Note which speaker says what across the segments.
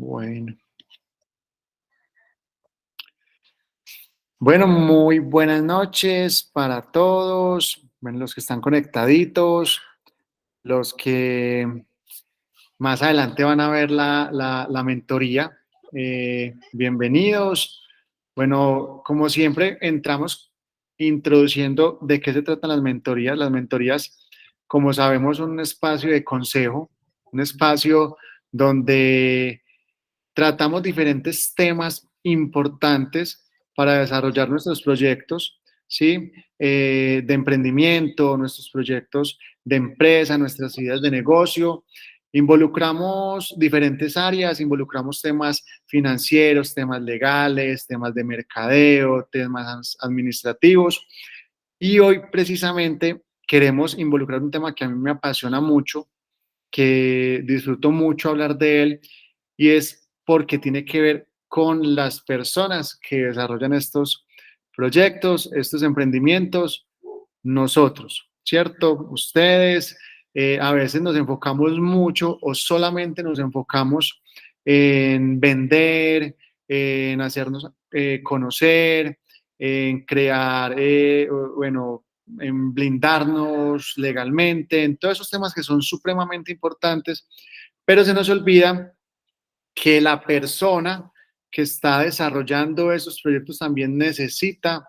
Speaker 1: Bueno. Bueno, muy buenas noches para todos, bueno, los que están conectaditos, los que más adelante van a ver la mentoría. Bienvenidos. Bueno, como siempre, entramos introduciendo de qué se tratan las mentorías. Las mentorías, como sabemos, son un espacio de consejo, un espacio donde tratamos diferentes temas importantes para desarrollar nuestros proyectos, ¿sí? De emprendimiento, nuestros proyectos de empresa, nuestras ideas de negocio. Involucramos diferentes áreas, involucramos temas financieros, temas legales, temas de mercadeo, temas administrativos. Y hoy precisamente queremos involucrar un tema que a mí me apasiona mucho, que disfruto mucho hablar de él, y es porque tiene que ver con las personas que desarrollan estos proyectos, estos emprendimientos, nosotros, ¿cierto? Ustedes, a veces nos enfocamos mucho o solamente nos enfocamos en vender, en hacernos conocer, en crear, bueno, en blindarnos legalmente, en todos esos temas que son supremamente importantes, pero se nos olvida que la persona que está desarrollando esos proyectos también necesita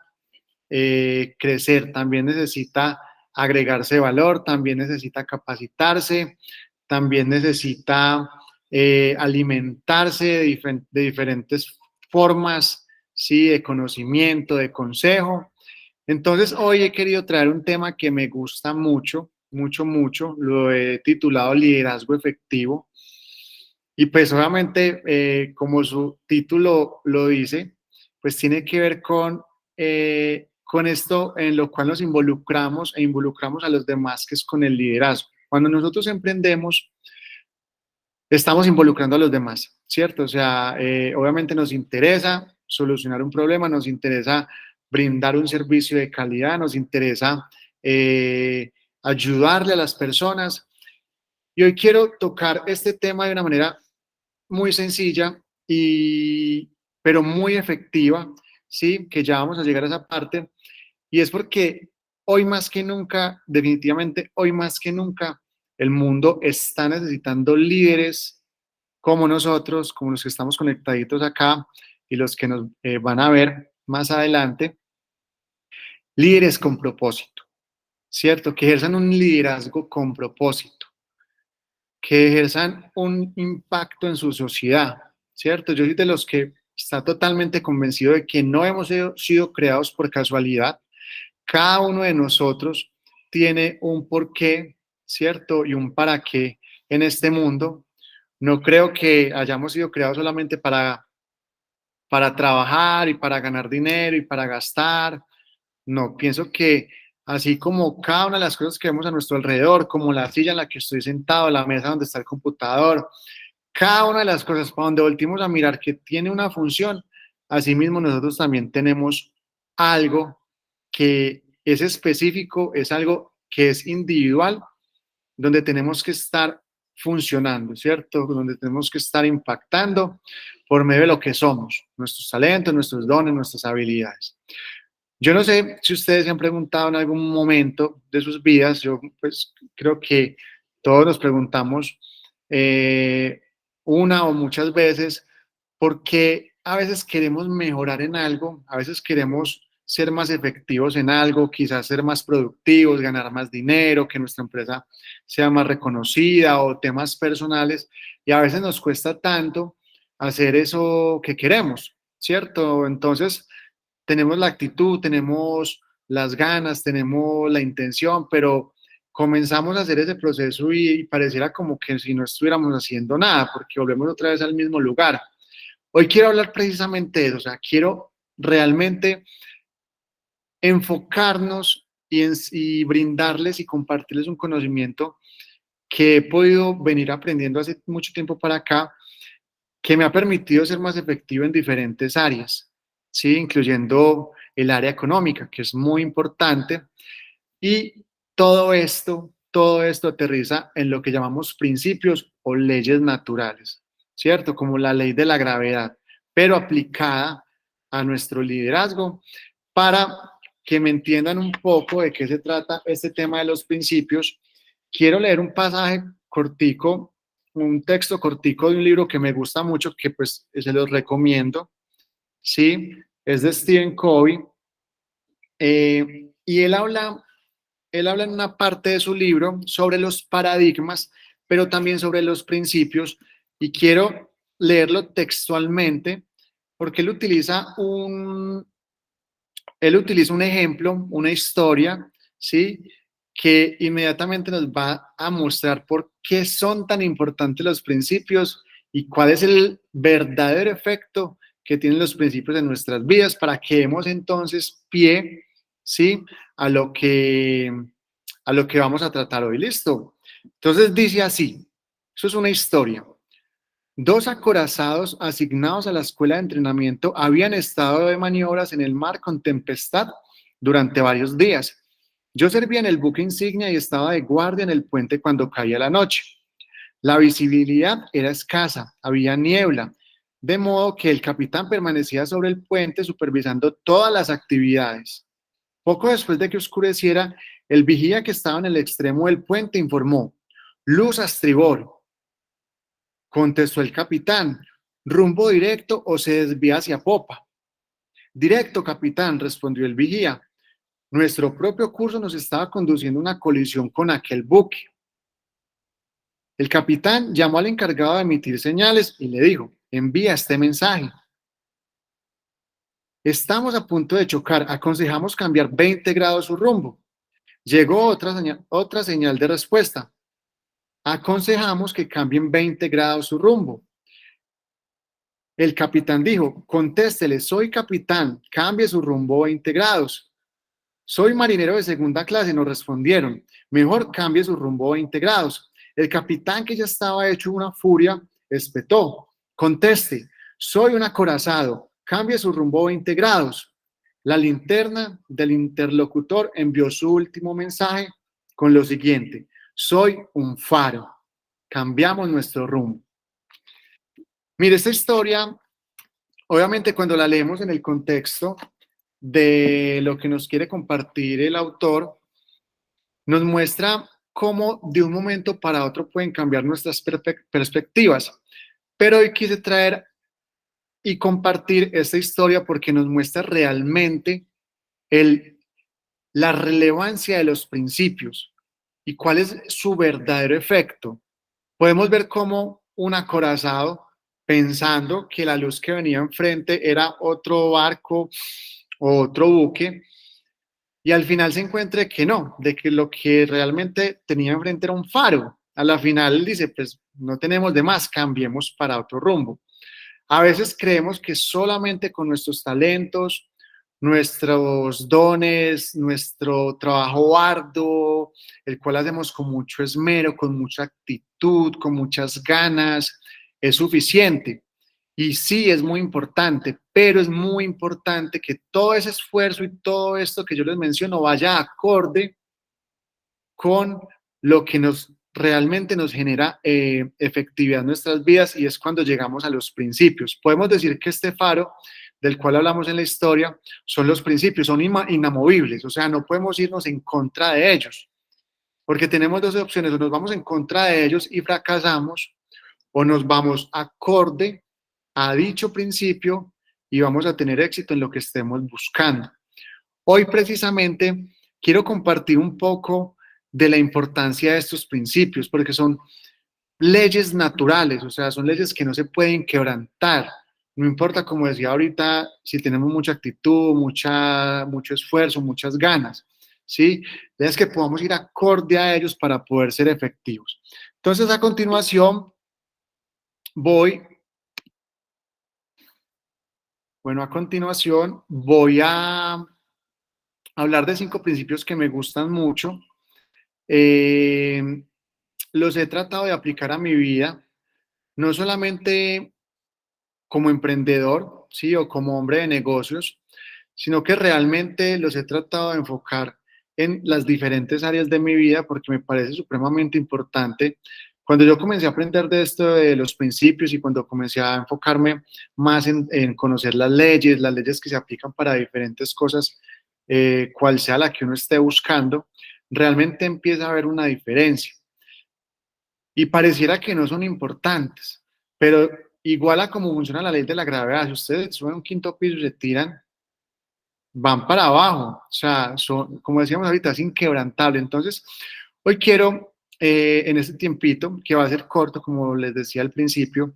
Speaker 1: crecer, también necesita agregarse valor, también necesita capacitarse, también necesita alimentarse de diferentes formas, ¿sí? De conocimiento, de consejo. Entonces, hoy he querido traer un tema que me gusta mucho, mucho, mucho. Lo he titulado Liderazgo Efectivo. Y pues obviamente, como su título lo dice, pues tiene que ver con esto en lo cual nos involucramos e involucramos a los demás, que es con el liderazgo. Cuando nosotros emprendemos, estamos involucrando a los demás, ¿cierto? O sea, obviamente nos interesa solucionar un problema, nos interesa brindar un servicio de calidad, nos interesa ayudarle a las personas. Y hoy quiero tocar este tema de una manera muy sencilla pero muy efectiva, ¿sí? Que ya vamos a llegar a esa parte. Y es porque hoy más que nunca, definitivamente hoy más que nunca, el mundo está necesitando líderes como nosotros, como los que estamos conectaditos acá y los que nos van a ver más adelante, líderes con propósito, ¿cierto? Que ejerzan un liderazgo con propósito, que ejerzan un impacto en su sociedad, ¿cierto? Yo soy de los que está totalmente convencido de que no hemos sido creados por casualidad. Cada uno de nosotros tiene un porqué, ¿cierto? Y un para qué en este mundo. No creo que hayamos sido creados solamente para trabajar y para ganar dinero y para gastar. No, pienso que así como cada una de las cosas que vemos a nuestro alrededor, como la silla en la que estoy sentado, la mesa donde está el computador, cada una de las cosas para donde voltimos a mirar que tiene una función, asimismo nosotros también tenemos algo que es específico, es algo que es individual, donde tenemos que estar funcionando, ¿cierto? Donde tenemos que estar impactando por medio de lo que somos, nuestros talentos, nuestros dones, nuestras habilidades. Yo no sé si ustedes se han preguntado en algún momento de sus vidas, yo pues creo que todos nos preguntamos eh, una o muchas veces por qué a veces queremos mejorar en algo, a veces queremos ser más efectivos en algo, quizás ser más productivos, ganar más dinero, que nuestra empresa sea más reconocida o temas personales, y a veces nos cuesta tanto hacer eso que queremos, ¿cierto? Entonces, tenemos la actitud, tenemos las ganas, tenemos la intención, pero comenzamos a hacer ese proceso y pareciera como que si no estuviéramos haciendo nada, porque volvemos otra vez al mismo lugar. Hoy quiero hablar precisamente de eso, o sea, quiero realmente enfocarnos y brindarles y compartirles un conocimiento que he podido venir aprendiendo hace mucho tiempo para acá, que me ha permitido ser más efectivo en diferentes áreas, ¿sí? Incluyendo el área económica, que es muy importante. Y todo esto aterriza en lo que llamamos principios o leyes naturales. ¿cierto? Como la ley de la gravedad, pero aplicada a nuestro liderazgo para que me entiendan un poco de qué se trata este tema de los principios. Quiero leer un pasaje cortico, un texto cortico de un libro que me gusta mucho, que pues se los recomiendo, ¿sí? Es de Stephen Covey, y él habla en una parte de su libro sobre los paradigmas, pero también sobre los principios, y quiero leerlo textualmente porque él utiliza un ejemplo, una historia, ¿sí? Que inmediatamente nos va a mostrar por qué son tan importantes los principios y cuál es el verdadero efecto que tienen los principios en nuestras vidas para que demos entonces pie, ¿sí? A lo que, a lo que vamos a tratar hoy. ¿Listo? Entonces dice así, eso es una historia. Dos acorazados asignados a la escuela de entrenamiento habían estado de maniobras en el mar con tempestad durante varios días. Yo servía en el buque insignia y estaba de guardia en el puente cuando caía la noche. La visibilidad era escasa, había niebla, de modo que el capitán permanecía sobre el puente supervisando todas las actividades. Poco después de que oscureciera, el vigía que estaba en el extremo del puente informó: luz a estribor. Contestó el capitán: rumbo directo o se desvía hacia popa. Directo, capitán, respondió el vigía. Nuestro propio curso nos estaba conduciendo a una colisión con aquel buque. El capitán llamó al encargado de emitir señales y le dijo: envía este mensaje. Estamos a punto de chocar, aconsejamos cambiar 20 grados su rumbo. Llegó otra señal de respuesta: aconsejamos que cambien 20 grados su rumbo. El capitán dijo: contéstele, soy capitán, cambie su rumbo 20 grados. Soy marinero de segunda clase, nos respondieron. Mejor cambie su rumbo 20 grados. El capitán, que ya estaba hecho una furia, espetó: conteste, soy un acorazado, cambie su rumbo 20 grados. La linterna del interlocutor envió su último mensaje con lo siguiente: soy un faro, cambiamos nuestro rumbo. Mire, esta historia, obviamente, cuando la leemos en el contexto de lo que nos quiere compartir el autor, nos muestra cómo de un momento para otro pueden cambiar nuestras perspectivas. Pero hoy quise traer y compartir esta historia porque nos muestra realmente el, la relevancia de los principios y cuál es su verdadero efecto. Podemos ver cómo un acorazado, pensando que la luz que venía enfrente era otro barco o otro buque, y al final se encuentra que no, de que lo que realmente tenía enfrente era un faro. A la final él dice: pues no tenemos de más, cambiemos para otro rumbo. A veces creemos que solamente con nuestros talentos, nuestros dones, nuestro trabajo arduo, el cual hacemos con mucho esmero, con mucha actitud, con muchas ganas, es suficiente. Y sí, es muy importante, pero es muy importante que todo ese esfuerzo y todo esto que yo les menciono vaya acorde con lo que realmente nos genera efectividad en nuestras vidas, y es cuando llegamos a los principios. Podemos decir que este faro del cual hablamos en la historia son los principios, son inamovibles, o sea, no podemos irnos en contra de ellos, porque tenemos dos opciones: o nos vamos en contra de ellos y fracasamos, o nos vamos acorde a dicho principio y vamos a tener éxito en lo que estemos buscando. Hoy precisamente quiero compartir un poco de la importancia de estos principios, porque son leyes naturales, o sea, son leyes que no se pueden quebrantar. No importa, como decía ahorita, si tenemos mucha actitud, mucho esfuerzo, muchas ganas, ¿sí? Es que podamos ir acorde a ellos para poder ser efectivos. Entonces, a continuación, voy, a continuación voy a hablar de 5 principios que me gustan mucho. Eh, los he tratado de aplicar a mi vida, no solamente como emprendedor, ¿sí? O como hombre de negocios, sino que realmente los he tratado de enfocar en las diferentes áreas de mi vida porque me parece supremamente importante Cuando yo comencé a aprender de esto, de los principios, y cuando comencé a enfocarme más en conocer las leyes que se aplican para diferentes cosas, cual sea la que uno esté buscando, realmente empieza a haber una diferencia. Y pareciera que no son importantes, pero igual a cómo funciona la ley de la gravedad, si ustedes suben un quinto piso y se tiran, van para abajo. O sea, son, como decíamos ahorita, es inquebrantable. Entonces, hoy quiero, en este tiempito, que va a ser corto, como les decía al principio,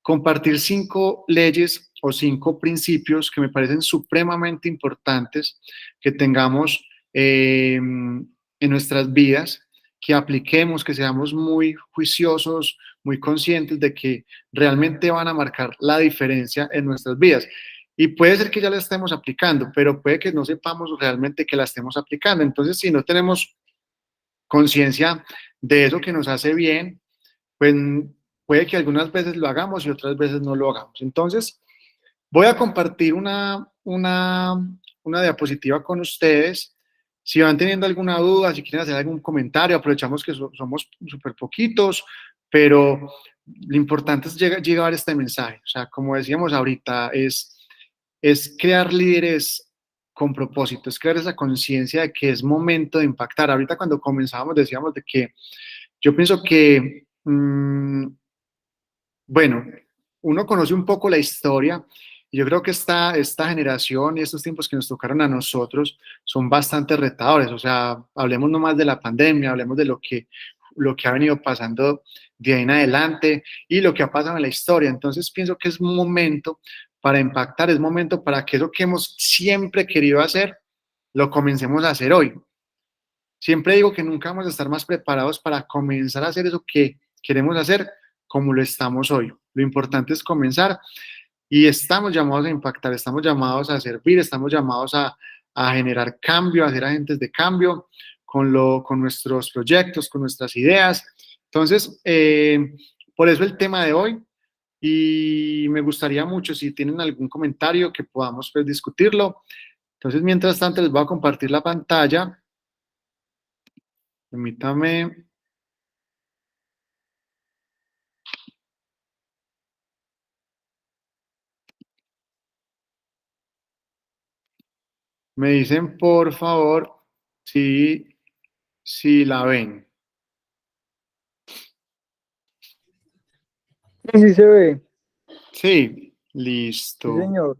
Speaker 1: compartir 5 leyes o 5 principios que me parecen supremamente importantes que tengamos en nuestras vidas, que apliquemos, que seamos muy juiciosos, muy conscientes de que realmente van a marcar la diferencia en nuestras vidas. Y puede ser que ya la estemos aplicando, pero puede que no sepamos realmente que la estemos aplicando. Entonces, si no tenemos conciencia de eso que nos hace bien, pues puede que algunas veces lo hagamos y otras veces no lo hagamos. Entonces, voy a compartir una diapositiva con ustedes. Si van teniendo alguna duda, si quieren hacer algún comentario, aprovechamos que somos súper poquitos, pero lo importante es llevar este mensaje. O sea, como decíamos ahorita, es crear líderes con propósito, es crear esa conciencia de que es momento de impactar. Ahorita cuando comenzábamos decíamos de que yo pienso que, bueno, uno conoce un poco la historia y yo creo que esta generación y estos tiempos que nos tocaron a nosotros son bastante retadores. O sea, hablemos no más de la pandemia, hablemos de lo que ha venido pasando de ahí en adelante y lo que ha pasado en la historia. Entonces pienso que es un momento para impactar, es momento para que eso que hemos siempre querido hacer, lo comencemos a hacer hoy. Siempre digo que nunca vamos a estar más preparados para comenzar a hacer eso que queremos hacer como lo estamos hoy. Lo importante es comenzar y estamos llamados a impactar, estamos llamados a servir, estamos llamados a generar cambio, a ser agentes de cambio con nuestros proyectos, con nuestras ideas. Entonces, por eso el tema de hoy y me gustaría mucho si tienen algún comentario que podamos pues, discutirlo. Entonces, mientras tanto, les voy a compartir la pantalla. Permítame. Me dicen, por favor, si la ven.
Speaker 2: Sí, sí se ve.
Speaker 1: Sí,
Speaker 2: Sí,
Speaker 1: listo.
Speaker 2: señor.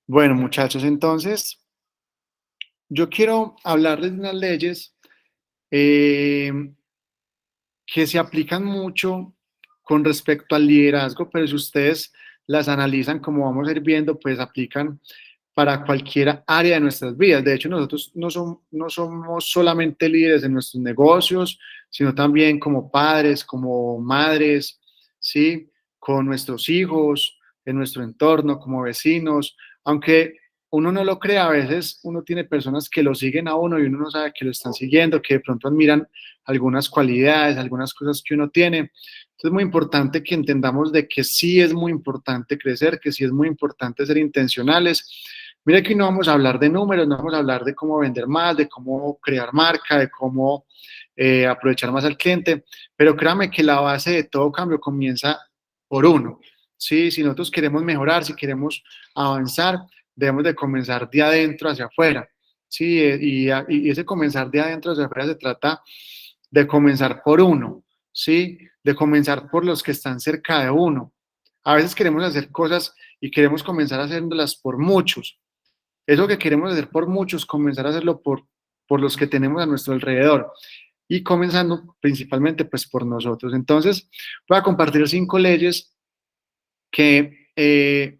Speaker 1: Bueno, muchachos, entonces, yo quiero hablarles de unas leyes eh, que se aplican mucho con respecto al liderazgo, pero si ustedes las analizan, como vamos a ir viendo, pues aplican para cualquier área de nuestras vidas. De hecho, nosotros no somos solamente líderes en nuestros negocios, sino también como padres, como madres, ¿sí? Con nuestros hijos, en nuestro entorno, como vecinos. Aunque uno no lo crea, a veces uno tiene personas que lo siguen a uno y uno no sabe que lo están siguiendo, que de pronto admiran algunas cualidades, algunas cosas que uno tiene. Entonces es muy importante que entendamos de que sí es muy importante crecer, que sí es muy importante ser intencionales. Mira que no vamos a hablar de números, no vamos a hablar de cómo vender más, de cómo crear marca, de cómo aprovechar más al cliente, pero créame que la base de todo cambio comienza por uno. Sí, si nosotros queremos mejorar, si queremos avanzar, debemos de comenzar de adentro hacia afuera. Sí, y ese comenzar de adentro hacia afuera se trata de comenzar por uno, ¿sí? De comenzar por los que están cerca de uno. A veces queremos hacer cosas y queremos comenzar haciéndolas por muchos. Eso que queremos hacer por muchos, comenzar a hacerlo por los que tenemos a nuestro alrededor y comenzando principalmente pues por nosotros. Entonces, voy a compartir 5 leyes que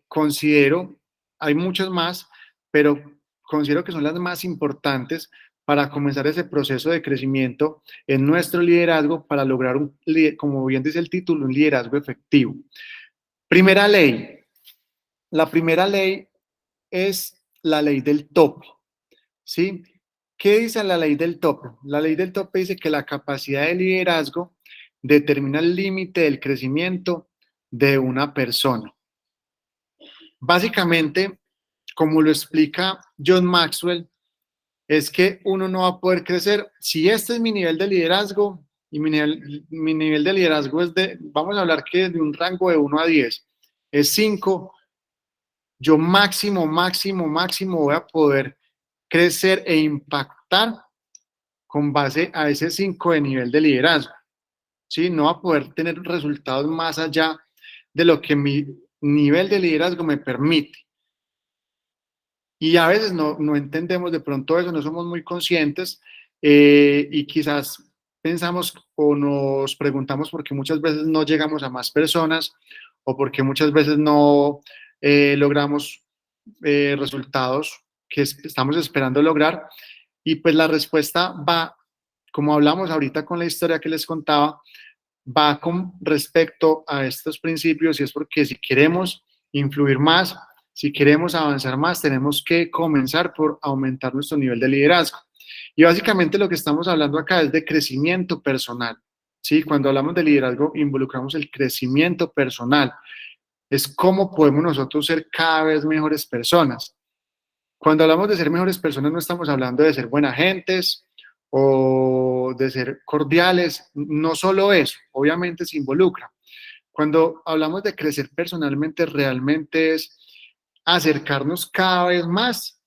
Speaker 1: considero, hay muchas más, pero considero que son las más importantes para comenzar ese proceso de crecimiento en nuestro liderazgo para lograr, como bien dice el título, un liderazgo efectivo. Primera ley. La primera ley es la ley del tope, ¿sí? ¿Qué dice la ley del tope? La ley del tope dice que la capacidad de liderazgo determina el límite del crecimiento de una persona. Básicamente, como lo explica John Maxwell, es que uno no va a poder crecer. Si este es mi nivel de liderazgo, y mi nivel de liderazgo es vamos a hablar que de un rango de 1 a 10, es 5, yo máximo voy a poder crecer e impactar con base a ese 5 de nivel de liderazgo, ¿sí? No va a poder tener resultados más allá de lo que mi nivel de liderazgo me permite. Y a veces no entendemos de pronto eso, no somos muy conscientes, y quizás pensamos o nos preguntamos por qué muchas veces no llegamos a más personas o porque muchas veces no logramos resultados que estamos esperando lograr. Y pues la respuesta va, como hablamos ahorita con la historia que les contaba, va con respecto a estos principios, y es porque si queremos influir más, si queremos avanzar más, tenemos que comenzar por aumentar nuestro nivel de liderazgo. Y básicamente lo que estamos hablando acá es de crecimiento personal. ¿Sí? Cuando hablamos de liderazgo, involucramos el crecimiento personal. Es cómo podemos nosotros ser cada vez mejores personas. Cuando hablamos de ser mejores personas, no estamos hablando de ser buenas gentes o de ser cordiales, no solo eso, obviamente se involucra. Cuando hablamos de crecer personalmente, realmente es acercarnos cada vez más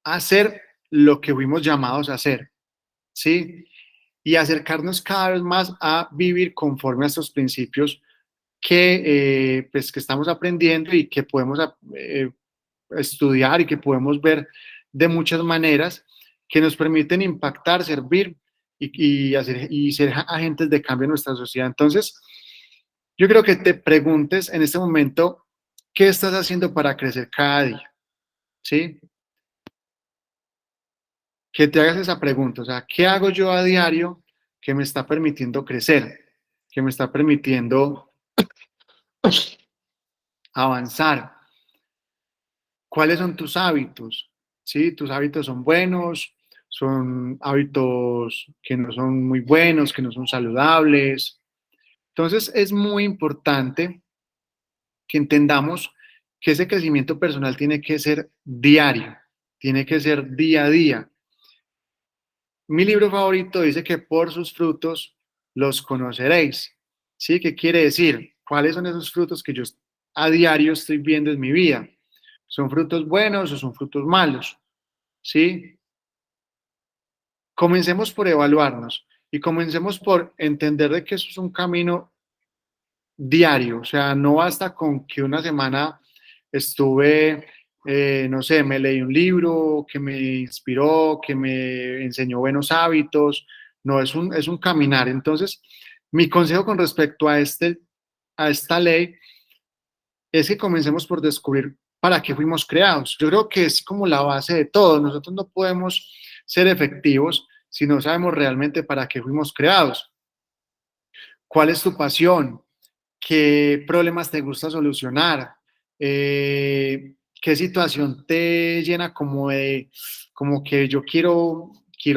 Speaker 1: a hacer lo que fuimos llamados a hacer, ¿sí? Y acercarnos cada vez más a vivir conforme a estos principios pues, que estamos aprendiendo y que podemos estudiar y que podemos ver de muchas maneras que nos permiten impactar, servir y ser agentes de cambio en nuestra sociedad. Entonces, yo creo que te preguntes en este momento, ¿qué estás haciendo para crecer cada día? ¿Sí? Que te hagas esa pregunta, o sea, ¿qué hago yo a diario que me está permitiendo crecer, que me está permitiendo avanzar? ¿Cuáles son tus hábitos? ¿Sí? ¿Tus hábitos son buenos? ¿Son hábitos que no son muy buenos, que no son saludables? Entonces es muy importante que entendamos que ese crecimiento personal tiene que ser diario, tiene que ser día a día. Mi libro favorito dice que por sus frutos los conoceréis. ¿Sí? ¿Qué quiere decir? ¿Cuáles son esos frutos que yo a diario estoy viendo en mi vida? ¿Son frutos buenos o son frutos malos? ¿Sí? Comencemos por evaluarnos y comencemos por entender de que eso es un camino diario. O sea, no basta con que una semana estuve, no sé, me leí un libro que me inspiró, que me enseñó buenos hábitos. No, es un caminar. Entonces, mi consejo con respecto a esta ley es que comencemos por descubrir para qué fuimos creados. Yo creo que es como la base de todo. Nosotros no podemos ser efectivos si no sabemos realmente para qué fuimos creados. ¿Cuál es tu pasión? ¿Qué problemas te gusta solucionar? ¿Qué situación te llena como que yo quiero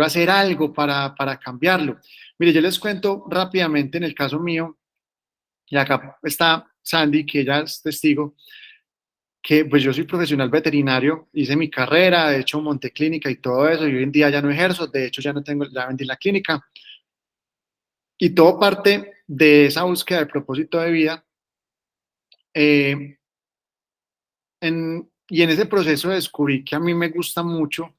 Speaker 1: hacer algo para cambiarlo? Mire, yo les cuento rápidamente en el caso mío, y acá está Sandy, que ella es testigo, que pues yo soy profesional veterinario, hice mi carrera, de hecho monté clínica y todo eso, y hoy en día ya no ejerzo, de hecho ya no tengo, ya vendí la clínica, y todo parte de esa búsqueda de propósito de vida. eh, y en ese proceso descubrí que a mí me gusta mucho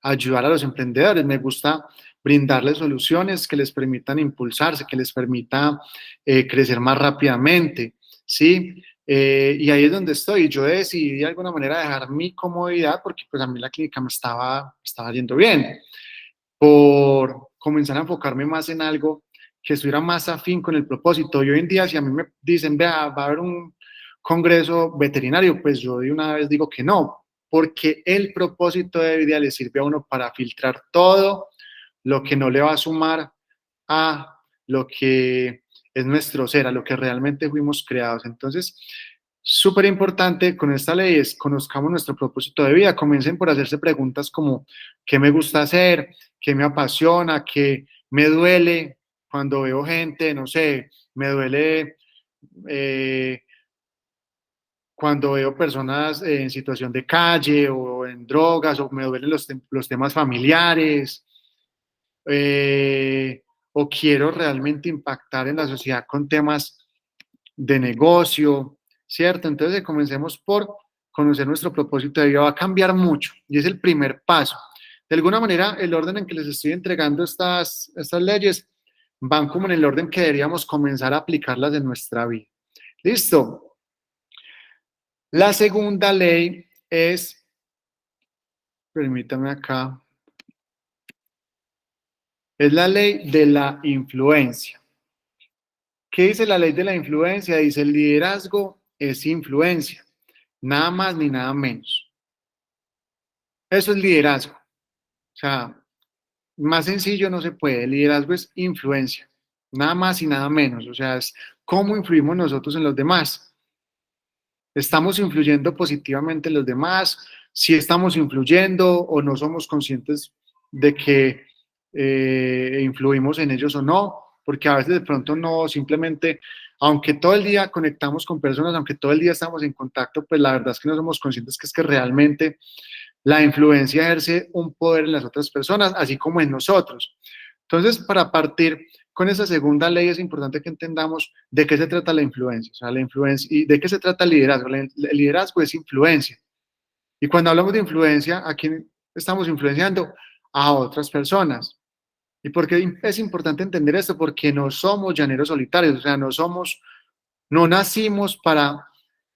Speaker 1: ayudar a los emprendedores, me gusta brindarles soluciones que les permitan impulsarse, que les permita crecer más rápidamente, ¿sí? Y ahí es donde estoy. Yo decidí de alguna manera dejar mi comodidad porque pues a mí la clínica me estaba yendo bien, por comenzar a enfocarme más en algo que estuviera más afín con el propósito. Y hoy en día, si a mí me dicen, vea, va a haber un congreso veterinario, pues yo de una vez digo que no, porque el propósito de vida le sirve a uno para filtrar todo lo que no le va a sumar a lo que es nuestro ser, a lo que realmente fuimos creados. Entonces, súper importante con esta ley es conozcamos nuestro propósito de vida, comiencen por hacerse preguntas como ¿qué me gusta hacer? ¿Qué me apasiona? ¿Qué me duele cuando veo gente? No sé, me duele eh, cuando veo personas en situación de calle o en drogas, o me duelen los temas familiares. o quiero realmente impactar en la sociedad con temas de negocio, ¿cierto? Entonces, comencemos por conocer nuestro propósito de vida. Va a cambiar mucho y es el primer paso. De alguna manera, el orden en que les estoy entregando estas leyes van como en el orden que deberíamos comenzar a aplicarlas en nuestra vida. ¿Listo? La segunda ley es, permítame acá, es la ley de la influencia. ¿Qué dice la ley de la influencia? Dice, el liderazgo es influencia, nada más ni nada menos. Eso es liderazgo. O sea, más sencillo no se puede. El liderazgo es influencia, nada más y nada menos. O sea, es cómo influimos nosotros en los demás. ¿Estamos influyendo positivamente en los demás? Si estamos influyendo o no somos conscientes de que influimos en ellos o no, porque a veces de pronto no, simplemente, aunque todo el día conectamos con personas, aunque todo el día estamos en contacto, pues la verdad es que no somos conscientes que es que realmente la influencia ejerce un poder en las otras personas, así como en nosotros. Entonces, para partir con esa segunda ley, es importante que entendamos de qué se trata la influencia. O sea, la influencia y de qué se trata el liderazgo. El liderazgo es influencia. Y cuando hablamos de influencia, ¿a quién estamos influenciando? A otras personas. ¿Y por qué es importante entender esto? Porque no somos llaneros solitarios, o sea, no nacimos para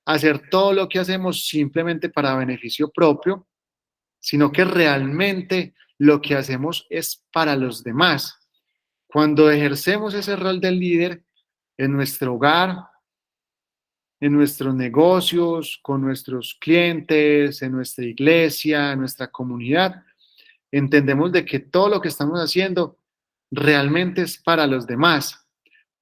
Speaker 1: hacer todo lo que hacemos simplemente para beneficio propio, sino que realmente lo que hacemos es para los demás. Cuando ejercemos ese rol del líder en nuestro hogar, en nuestros negocios, con nuestros clientes, en nuestra iglesia, en nuestra comunidad, entendemos de que todo lo que estamos haciendo realmente es para los demás.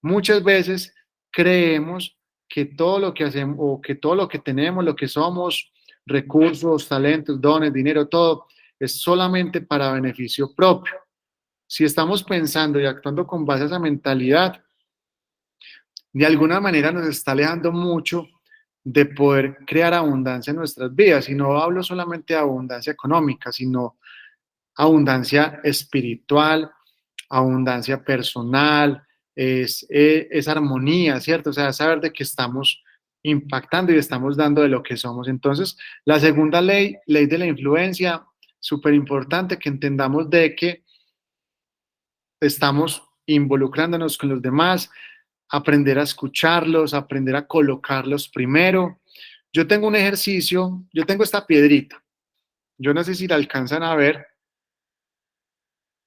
Speaker 1: Muchas veces creemos que todo lo que hacemos o que todo lo que tenemos, lo que somos, recursos, talentos, dones, dinero, todo, es solamente para beneficio propio. Si estamos pensando y actuando con base a esa mentalidad, de alguna manera nos está alejando mucho de poder crear abundancia en nuestras vidas. Y no hablo solamente de abundancia económica, sino abundancia espiritual, abundancia personal, es armonía, ¿cierto? O sea, saber de que estamos impactando y estamos dando de lo que somos. Entonces, la segunda ley, ley de la influencia, súper importante que entendamos de que estamos involucrándonos con los demás, aprender a escucharlos, aprender a colocarlos primero. Yo tengo un ejercicio, yo tengo esta piedrita, yo no sé si la alcanzan a ver.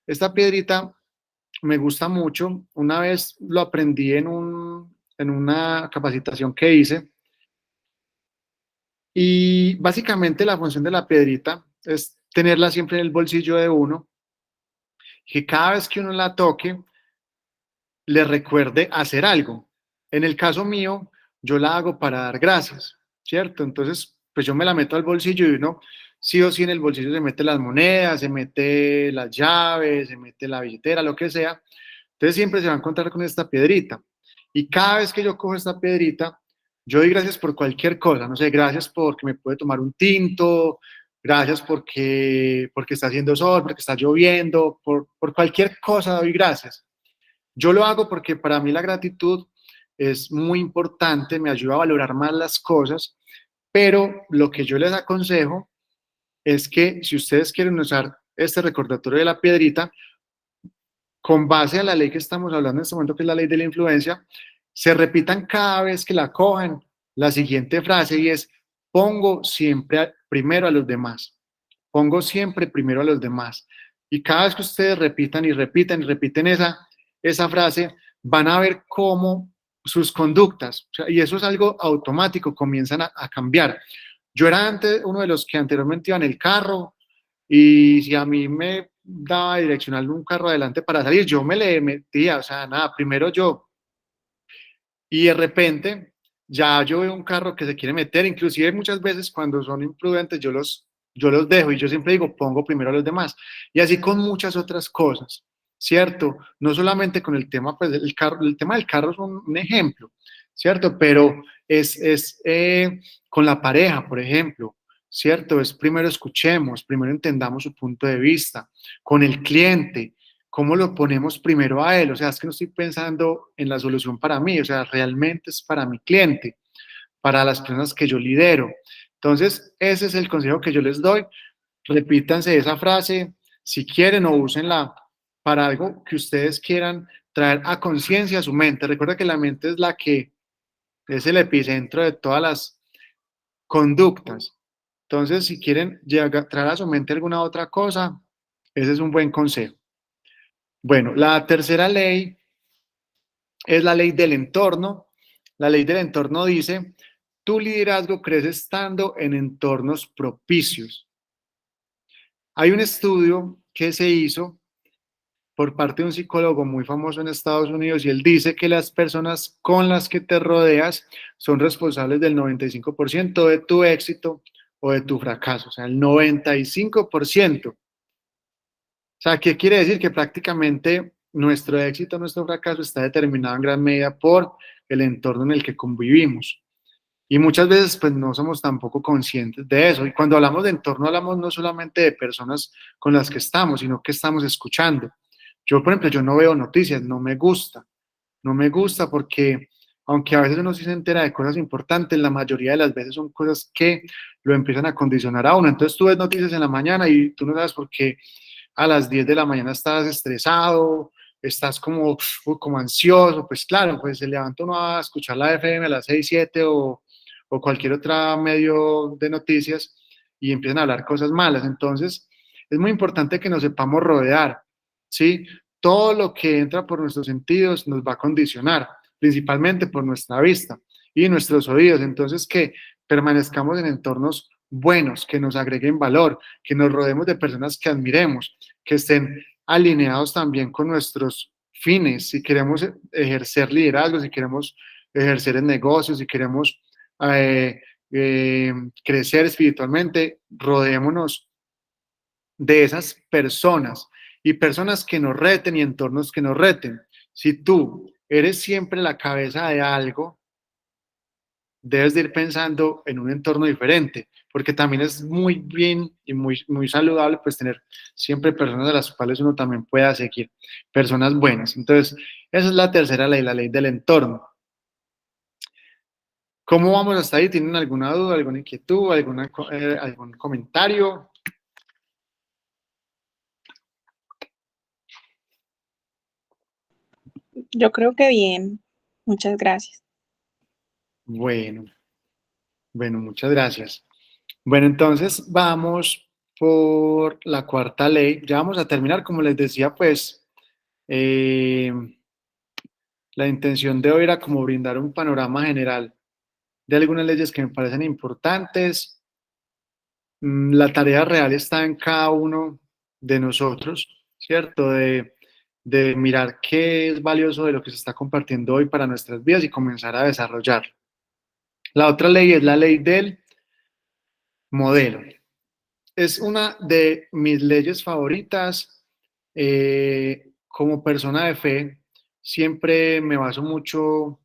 Speaker 1: Esta piedrita me gusta mucho. Una vez lo aprendí en una capacitación que hice y básicamente la función de la piedrita es tenerla siempre en el bolsillo de uno, que cada vez que uno la toque le recuerde hacer algo. En el caso mío, yo la hago para dar gracias, ¿cierto? Entonces, pues yo me la meto al bolsillo y uno, sí o sí en el bolsillo se mete las monedas, se mete las llaves, se mete la billetera, lo que sea. Entonces siempre se va a encontrar con esta piedrita. Y cada vez que yo cojo esta piedrita, yo doy gracias por cualquier cosa. No sé, gracias porque me puede tomar un tinto, gracias porque está haciendo sol, porque está lloviendo, por cualquier cosa doy gracias. Yo lo hago porque para mí la gratitud es muy importante, me ayuda a valorar más las cosas, pero lo que yo les aconsejo es que si ustedes quieren usar este recordatorio de la piedrita, con base a la ley que estamos hablando en este momento, que es la ley de la influencia, se repitan cada vez que la cojan la siguiente frase y es, pongo siempre primero a los demás, pongo siempre primero a los demás. Y cada vez que ustedes repitan y repiten y repiten esa frase, van a ver cómo sus conductas, o sea, y eso es algo automático, comienzan a cambiar. Yo era antes uno de los que anteriormente iba en el carro y si a mí me daba direccional un carro adelante para salir, yo me le metía, o sea, nada, primero yo. Y de repente ya yo veo un carro que se quiere meter, inclusive muchas veces cuando son imprudentes yo los dejo y yo siempre digo, pongo primero a los demás. Y así con muchas otras cosas, ¿cierto? No solamente con el tema, pues el carro, el tema del carro es un ejemplo, ¿cierto? Pero con la pareja, por ejemplo, ¿cierto? Es primero escuchemos, primero entendamos su punto de vista, con el cliente. ¿cómo lo ponemos primero a él? O sea, es que no estoy pensando en la solución para mí, o sea, realmente es para mi cliente, para las personas que yo lidero. Entonces, ese es el consejo que yo les doy. Repítanse esa frase, si quieren, o úsenla para algo que ustedes quieran traer a conciencia a su mente. Recuerda que la mente es la que es el epicentro de todas las conductas. Entonces, si quieren traer a su mente alguna otra cosa, ese es un buen consejo. Bueno, la tercera ley es la ley del entorno. La ley del entorno dice, tu liderazgo crece estando en entornos propicios. Hay un estudio que se hizo por parte de un psicólogo muy famoso en Estados Unidos y él dice que las personas con las que te rodeas son responsables del 95% de tu éxito o de tu fracaso, o sea, el 95%. O sea, ¿qué quiere decir? Que prácticamente nuestro éxito, nuestro fracaso está determinado en gran medida por el entorno en el que convivimos. Y muchas veces pues no somos tampoco conscientes de eso. Y cuando hablamos de entorno, hablamos no solamente de personas con las que estamos, sino que estamos escuchando. Yo, por ejemplo, yo no veo noticias, no me gusta porque aunque a veces uno sí se entera de cosas importantes, la mayoría de las veces son cosas que lo empiezan a condicionar a uno. Entonces tú ves noticias en la mañana y tú no sabes por qué a las 10 de la mañana estás estresado, estás como ansioso, pues claro, pues se levanta uno a escuchar la FM a las 6 7 o cualquier otro medio de noticias y empiezan a hablar cosas malas. Entonces, es muy importante que nos sepamos rodear, ¿sí? Todo lo que entra por nuestros sentidos nos va a condicionar, principalmente por nuestra vista y nuestros oídos. Entonces, que permanezcamos en entornos buenos, que nos agreguen valor, que nos rodeemos de personas que admiremos, que estén alineados también con nuestros fines. Si queremos ejercer liderazgo, si queremos ejercer en negocios, si queremos eh, crecer espiritualmente, rodémonos de esas personas y personas que nos reten y entornos que nos reten. Si tú eres siempre la cabeza de algo, debes de ir pensando en un entorno diferente, porque también es muy bien y muy saludable pues tener siempre personas de las cuales uno también pueda seguir, personas buenas. Entonces, esa es la tercera ley, la ley del entorno. ¿Cómo vamos hasta ahí? ¿Tienen alguna duda, alguna inquietud, algún comentario?
Speaker 3: Yo creo que bien. Muchas gracias.
Speaker 1: Bueno, bueno, muchas gracias. Bueno, entonces vamos por la cuarta ley. Ya vamos a terminar, como les decía, pues eh, la intención de hoy era como brindar un panorama general de algunas leyes que me parecen importantes. La tarea real está en cada uno de nosotros, ¿cierto? De mirar qué es valioso de lo que se está compartiendo hoy para nuestras vidas y comenzar a desarrollar. La otra ley es la ley del modelo. Es una de mis leyes favoritas. Como persona de fe, siempre me baso mucho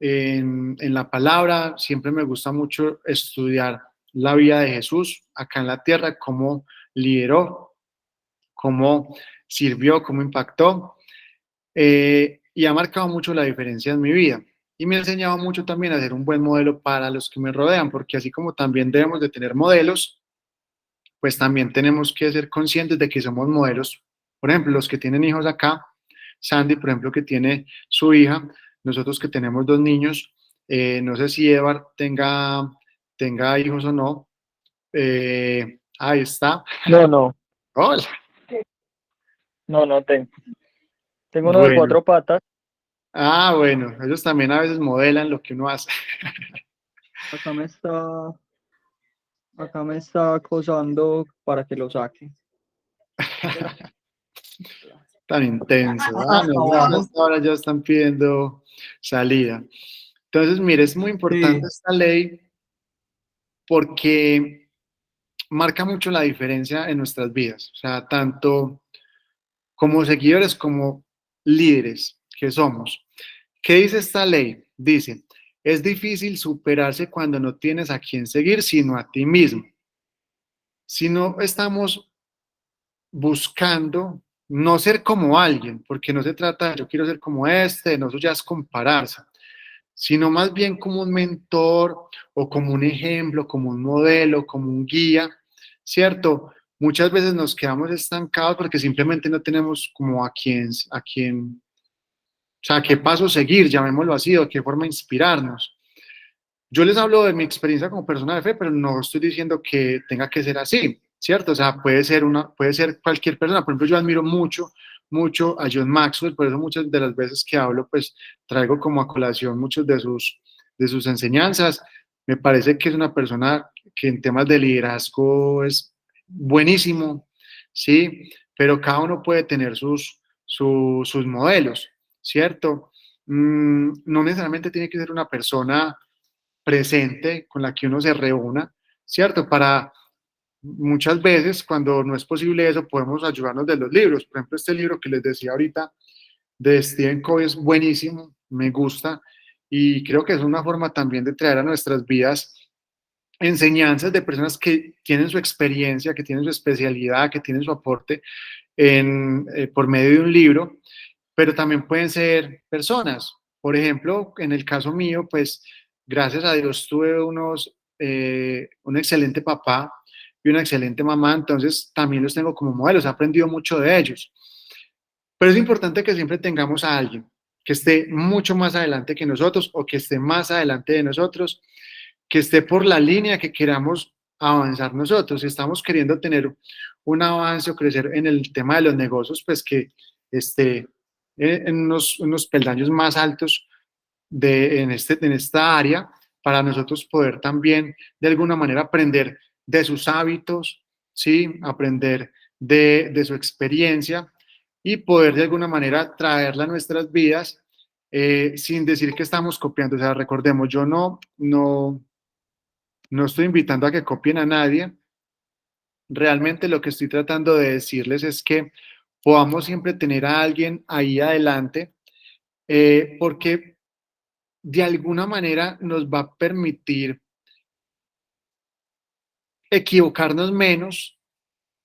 Speaker 1: en la palabra, siempre me gusta mucho estudiar la vida de Jesús acá en la tierra, cómo lideró, cómo sirvió, cómo impactó, y ha marcado mucho la diferencia en mi vida. Y me ha enseñado mucho también a ser un buen modelo para los que me rodean, porque así como también debemos de tener modelos, pues también tenemos que ser conscientes de que somos modelos. Por ejemplo, los que tienen hijos acá, Sandy, por ejemplo, que tiene su hija, nosotros que tenemos dos niños, no sé si Edward tenga hijos o no. Ahí está.
Speaker 2: No, no,
Speaker 1: Hola.
Speaker 2: no tengo. Tengo uno de
Speaker 1: Bueno.
Speaker 2: cuatro patas.
Speaker 1: Bueno, ellos también a veces modelan lo que uno hace.
Speaker 2: Acá me está, acá me está acosando para que lo saque.
Speaker 1: Tan intenso. No,
Speaker 2: Abajo.
Speaker 1: hasta ahora ya están pidiendo salida. Entonces, mire, es muy
Speaker 2: Sí.
Speaker 1: importante esta ley porque marca mucho la diferencia en nuestras vidas. O sea, tanto como seguidores como líderes que somos. ¿Qué dice esta ley? Dice, es difícil superarse cuando no tienes a quién seguir, sino a ti mismo. Si no estamos buscando no ser como alguien, porque no se trata de yo quiero ser como este, no, eso ya es compararse, sino más bien como un mentor o como un ejemplo, como un modelo, como un guía, ¿cierto? Muchas veces nos quedamos estancados porque simplemente no tenemos como o sea, qué paso seguir, llamémoslo así, o qué forma inspirarnos. Yo les hablo de mi experiencia como persona de fe, pero no estoy diciendo que tenga que ser así, ¿cierto? O sea, puede ser cualquier persona. Por ejemplo, yo admiro mucho a John Maxwell, por eso muchas de las veces que hablo, pues traigo como a colación muchos de sus enseñanzas. Me parece que es una persona que en temas de liderazgo es buenísimo, ¿sí? Pero cada uno puede tener sus modelos, ¿cierto? No necesariamente tiene que ser una persona presente con la que uno se reúna, ¿cierto? Para muchas veces, cuando no es posible eso, podemos ayudarnos de los libros. Por ejemplo, este libro que les decía ahorita de Stephen Covey es buenísimo, me gusta y creo que es una forma también de traer a nuestras vidas enseñanzas de personas que tienen su experiencia, que tienen su especialidad, que tienen su aporte por medio de un libro, pero también pueden ser personas. Por ejemplo, en el caso mío, pues gracias a Dios tuve un excelente papá y una excelente mamá, entonces también los tengo como modelos, he aprendido mucho de ellos. Pero es importante que siempre tengamos a alguien que esté mucho más adelante que nosotros o que esté más adelante de nosotros, que esté por la línea que queramos avanzar nosotros. Si estamos queriendo tener un avance o crecer en el tema de los negocios, pues que esté en unos peldaños más altos en esta área para nosotros poder también de alguna manera aprender de sus hábitos, ¿sí? Aprender de su experiencia y poder de alguna manera traerla a nuestras vidas sin decir que estamos copiando. O sea, recordemos, yo no estoy invitando a que copien a nadie. Realmente lo que estoy tratando de decirles es que podamos siempre tener a alguien ahí adelante, porque de alguna manera nos va a permitir equivocarnos menos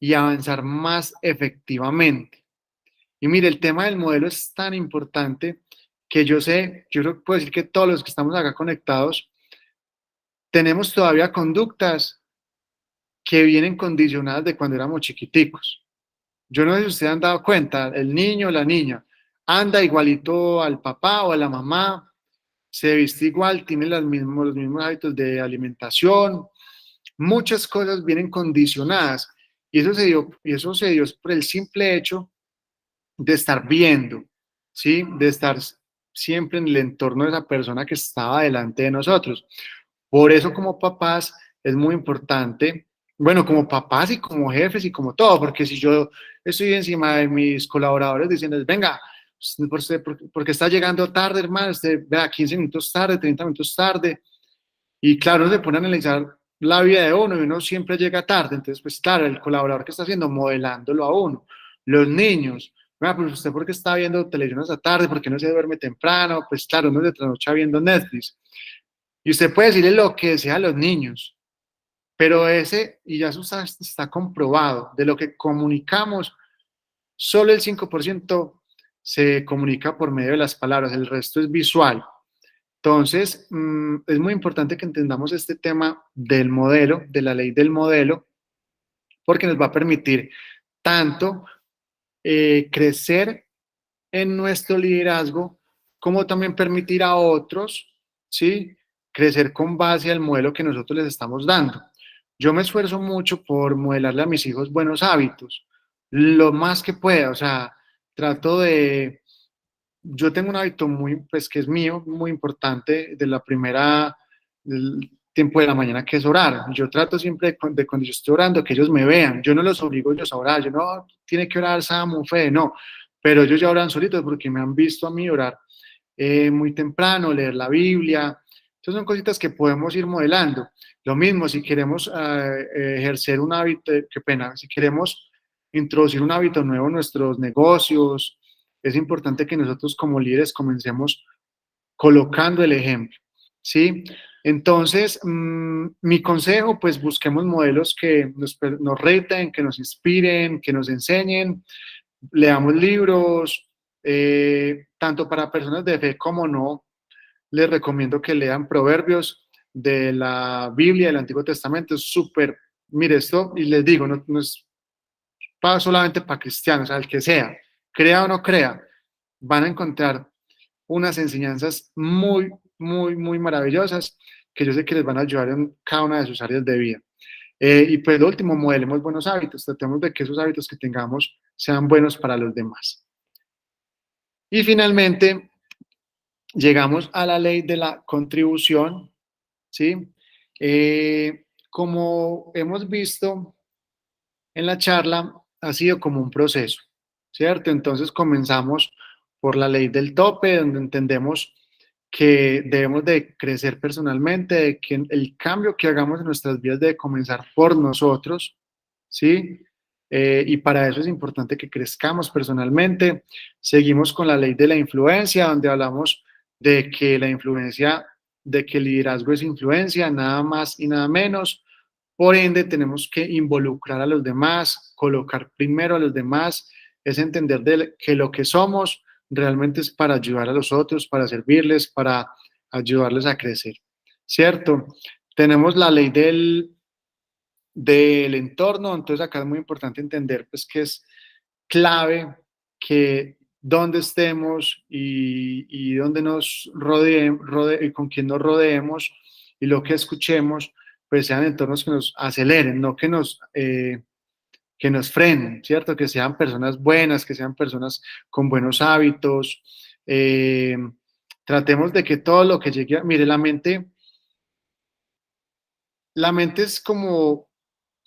Speaker 1: y avanzar más efectivamente. Y mire, el tema del modelo es tan importante que yo creo que puedo decir que todos los que estamos acá conectados tenemos todavía conductas que vienen condicionadas de cuando éramos chiquiticos. Yo no sé si ustedes han dado cuenta, el niño o la niña anda igualito al papá o a la mamá, se viste igual, tiene los mismos hábitos de alimentación, muchas cosas vienen condicionadas y eso se dio por el simple hecho de estar viendo, ¿sí? De estar siempre en el entorno de esa persona que estaba delante de nosotros. Por eso como papás es muy importante, bueno, como papás y como jefes y como todo, porque si yo estoy encima de mis colaboradores diciendo, venga, porque está llegando tarde, hermano, usted vea 15 minutos tarde, 30 minutos tarde, y claro, uno se pone a analizar la vida de uno y uno siempre llega tarde. Entonces, pues claro, el colaborador que está haciendo, modelándolo a uno. Los niños, pues usted porque está viendo televisión hasta tarde, porque no se duerme temprano, pues claro, uno se trasnocha viendo Netflix. Y usted puede decirle lo que sea a los niños, pero y ya eso está comprobado, de lo que comunicamos, solo el 5% se comunica por medio de las palabras, el resto es visual. Entonces, es muy importante que entendamos este tema del modelo, de la ley del modelo, porque nos va a permitir tanto crecer en nuestro liderazgo, como también permitir a otros, ¿sí? Crecer con base al modelo que nosotros les estamos dando. Yo me esfuerzo mucho por modelarle a mis hijos buenos hábitos, lo más que pueda, o sea, trato de yo tengo un hábito pues que es mío, muy importante, del tiempo de la mañana, que es orar. Yo trato siempre de cuando yo estoy orando, que ellos me vean. Yo no los obligo ellos a orar. Yo no, tiene que orar Samu, Fede, no. Pero ellos ya oran solitos porque me han visto a mí orar muy temprano, leer la Biblia. Entonces son cositas que podemos ir modelando. Lo mismo, si queremos ejercer un hábito, qué pena, si queremos introducir un hábito nuevo en nuestros negocios, es importante que nosotros como líderes comencemos colocando el ejemplo, ¿sí? Entonces, mi consejo, pues busquemos modelos que nos reten, que nos inspiren, que nos enseñen, leamos libros, tanto para personas de fe como no. Les recomiendo que lean Proverbios de la Biblia, del Antiguo Testamento. Es súper, mire esto, y les digo, no es solamente para cristianos, al que sea, crea o no crea, van a encontrar unas enseñanzas muy, muy, muy maravillosas que yo sé que les van a ayudar en cada una de sus áreas de vida. Y pues lo último, modelemos buenos hábitos, tratemos de que esos hábitos que tengamos sean buenos para los demás. Y finalmente, llegamos a la ley de la contribución, ¿sí? Como hemos visto en la charla, ha sido como un proceso, ¿cierto? Entonces comenzamos por la ley del tope, donde entendemos que debemos de crecer personalmente, de que el cambio que hagamos en nuestras vidas debe comenzar por nosotros, ¿sí? Y para eso es importante que crezcamos personalmente. Seguimos con la ley de la influencia, donde hablamos de que la influencia, de que el liderazgo es influencia, nada más y nada menos. Por ende, tenemos que involucrar a los demás, colocar primero a los demás, es entender que lo que somos realmente es para ayudar a los otros, para servirles, para ayudarles a crecer, ¿cierto? Tenemos la ley del entorno, entonces acá es muy importante entender pues que es clave que donde estemos y donde nos rodeemos, y con quien nos rodeemos y lo que escuchemos, pues sean entornos que nos aceleren, no que nos frenen, ¿cierto? Que sean personas buenas, que sean personas con buenos hábitos. Tratemos de que todo lo que llegue, mire, la mente es como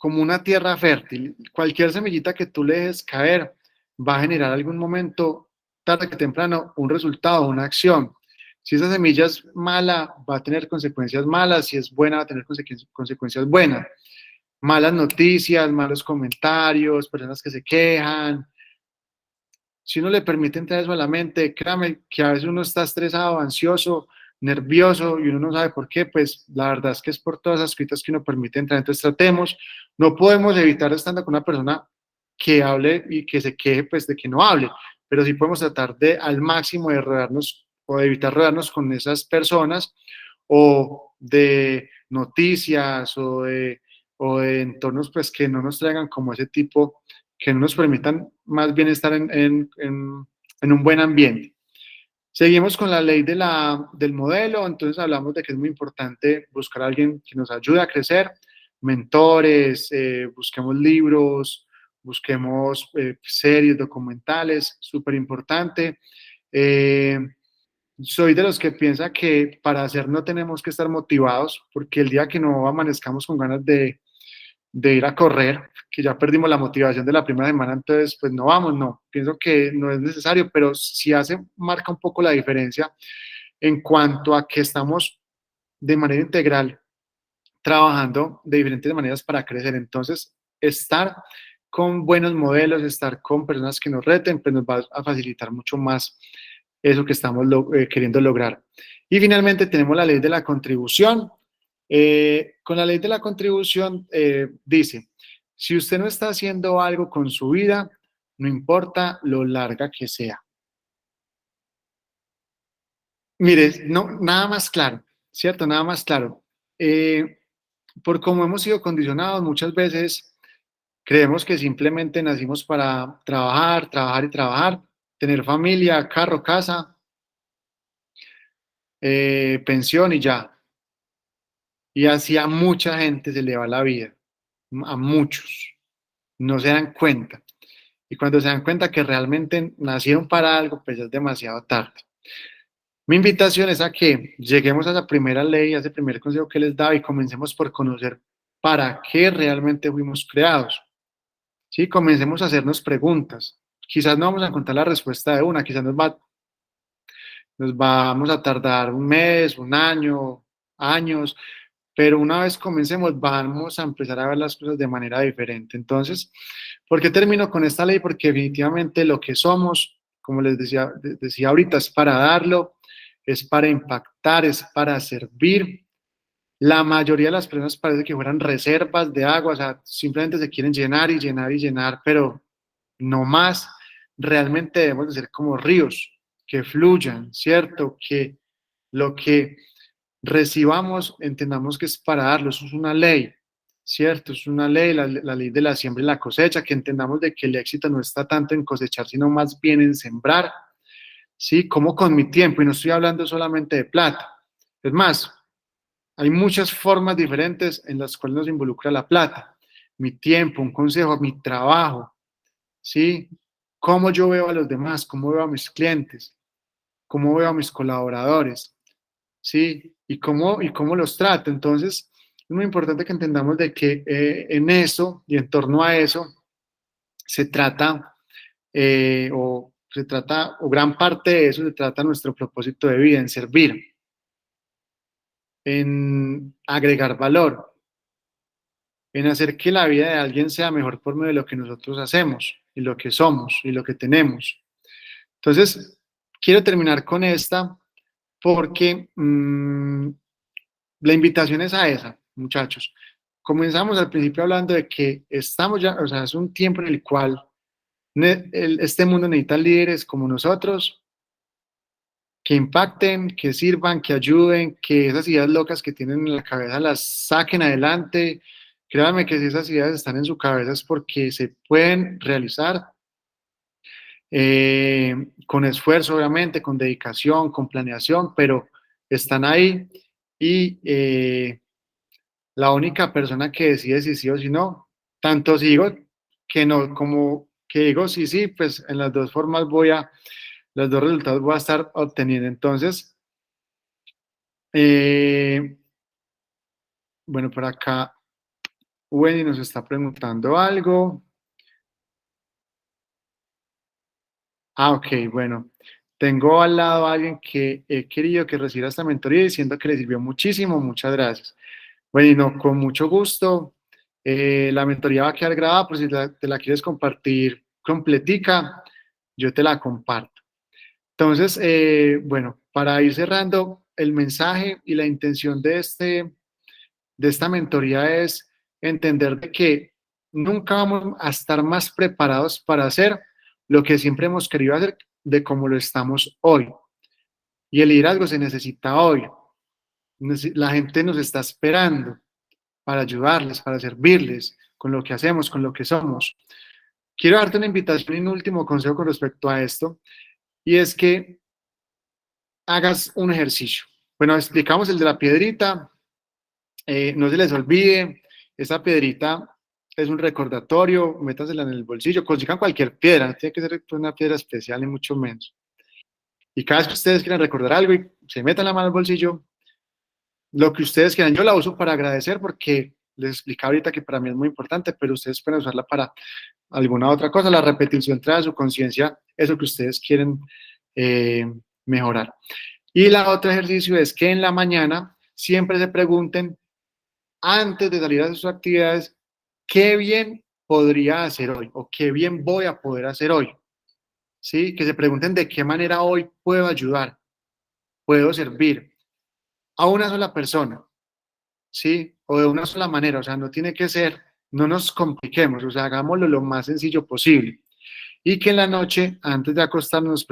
Speaker 1: una tierra fértil. Cualquier semillita que tú le dejes caer va a generar algún momento, tarde que temprano, un resultado, una acción. Si esa semilla es mala, va a tener consecuencias malas. Si es buena, va a tener consecuencias buenas. Malas noticias, malos comentarios, personas que se quejan. Si uno le permite entrar eso a la mente, créame que a veces uno está estresado, ansioso, nervioso y uno no sabe por qué, pues la verdad es que es por todas esas cositas que uno permite entrar. Entonces tratemos, no podemos evitar estando con una persona que hable y que se queje, pues de que no hable, pero sí podemos tratar de al máximo de rodearnos o de evitar rodearnos con esas personas o de noticias o de entornos pues que no nos traigan como ese tipo, que no nos permitan más bien estar en un buen ambiente. Seguimos con la ley del modelo, entonces hablamos de que es muy importante buscar a alguien que nos ayude a crecer, mentores, busquemos libros, busquemos series, documentales, súper importante. Soy de los que piensa que para hacer no tenemos que estar motivados, porque el día que no amanezcamos con ganas de ir a correr, que ya perdimos la motivación de la primera semana, entonces pues no vamos, no, pienso que no es necesario, pero sí marca un poco la diferencia en cuanto a que estamos de manera integral trabajando de diferentes maneras para crecer. Entonces, estar con buenos modelos, estar con personas que nos reten, pues nos va a facilitar mucho más eso que estamos queriendo lograr. Y finalmente tenemos la ley de la contribución. Con la ley de la contribución dice, si usted no está haciendo algo con su vida, no importa lo larga que sea. Mire, no, nada más claro, ¿cierto? Nada más claro. Por cómo hemos sido condicionados, muchas veces creemos que simplemente nacimos para trabajar, trabajar y trabajar, tener familia, carro, casa, pensión y ya. Y así a mucha gente se le va la vida, a muchos. No se dan cuenta. Y cuando se dan cuenta que realmente nacieron para algo, pues es demasiado tarde. Mi invitación es a que lleguemos a esa primera ley, a ese primer consejo que les daba y comencemos por conocer para qué realmente fuimos creados. ¿Sí? Comencemos a hacernos preguntas. Quizás no vamos a encontrar la respuesta de una, quizás nos vamos a tardar un mes, un año, años, pero una vez comencemos vamos a empezar a ver las cosas de manera diferente. Entonces, ¿por qué termino con esta ley? Porque definitivamente lo que somos, como les decía ahorita, es para darlo, es para impactar, es para servir. La mayoría de las personas parece que fueran reservas de agua, o sea, simplemente se quieren llenar y llenar y llenar, pero no más. realmente debemos de ser como ríos, que fluyan, ¿cierto? Que lo que recibamos, entendamos que es para darlo, eso es una ley, ¿cierto? Es una ley, la ley de la siembra y la cosecha, que entendamos de que el éxito no está tanto en cosechar, sino más bien en sembrar, ¿sí? Como con mi tiempo, y no estoy hablando solamente de plata. Es más, hay muchas formas diferentes en las cuales nos involucra la plata. Mi tiempo, un consejo, mi trabajo, ¿sí? Cómo yo veo a los demás, cómo veo a mis clientes, cómo veo a mis colaboradores, ¿sí? Y cómo los trato. Entonces, es muy importante que entendamos de que en eso y en torno a eso se trata, o gran parte de eso se trata nuestro propósito de vida, en servir, en agregar valor, en hacer que la vida de alguien sea mejor por medio de lo que nosotros hacemos y lo que somos y lo que tenemos. Entonces, quiero terminar con esta porque la invitación es a esa, muchachos. Comenzamos al principio hablando de que estamos ya, o sea, es un tiempo en el cual este mundo necesita líderes como nosotros que impacten, que sirvan, que ayuden, que esas ideas locas que tienen en la cabeza las saquen adelante. Créanme que si esas ideas están en su cabeza es porque se pueden realizar con esfuerzo, obviamente, con dedicación, con planeación, pero están ahí y la única persona que decide si sí o si no, tanto si digo que no como que digo sí, sí, pues en las dos formas los dos resultados voy a estar obteniendo. Entonces, eh, bueno, por acá Wendy nos está preguntando algo. Ah, ok, bueno. Tengo al lado a alguien que he querido que reciba esta mentoría diciendo que le sirvió muchísimo. Muchas gracias. Bueno, y no, con mucho gusto. La mentoría va a quedar grabada, por si te la quieres compartir completica, yo te la comparto. Entonces, bueno, para ir cerrando, el mensaje y la intención de esta mentoría es entender de que nunca vamos a estar más preparados para hacer lo que siempre hemos querido hacer de como lo estamos hoy. Y el liderazgo se necesita hoy. La gente nos está esperando para ayudarles, para servirles con lo que hacemos, con lo que somos. Quiero darte una invitación y un último consejo con respecto a esto, y es que hagas un ejercicio. Bueno, explicamos el de la piedrita, no se les olvide, esa piedrita es un recordatorio, métasela en el bolsillo, consigan cualquier piedra, no tiene que ser una piedra especial ni mucho menos. Y cada vez que ustedes quieran recordar algo y se metan la mano al bolsillo, lo que ustedes quieran, yo la uso para agradecer porque les explicaba ahorita que para mí es muy importante, pero ustedes pueden usarla para alguna otra cosa. La repetición trae a su conciencia eso que ustedes quieren mejorar. Y la otro ejercicio es que en la mañana siempre se pregunten, antes de salir a sus actividades, ¿qué bien podría hacer hoy? O ¿qué bien voy a poder hacer hoy? ¿Sí? Que se pregunten de qué manera hoy puedo ayudar, puedo servir a una sola persona, ¿sí? O de una sola manera, o sea, no tiene que ser, no nos compliquemos, o sea, hagámoslo lo más sencillo posible. Y que en la noche, antes de acostarnos,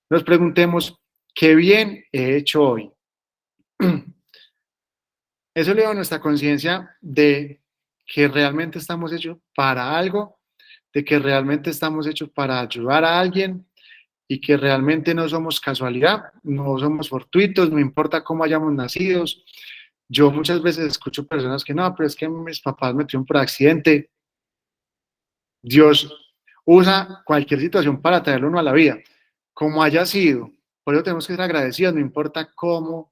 Speaker 1: nos preguntemos, ¿qué bien he hecho hoy? Eso le da a nuestra conciencia de que realmente estamos hechos para algo, de que realmente estamos hechos para ayudar a alguien y que realmente no somos casualidad, no somos fortuitos, no importa cómo hayamos nacido. Yo muchas veces escucho personas que no, pero es que mis papás me tuvieron por accidente. Dios usa cualquier situación para traerlo uno a la vida, como haya sido. Por eso tenemos que ser agradecidos, no importa cómo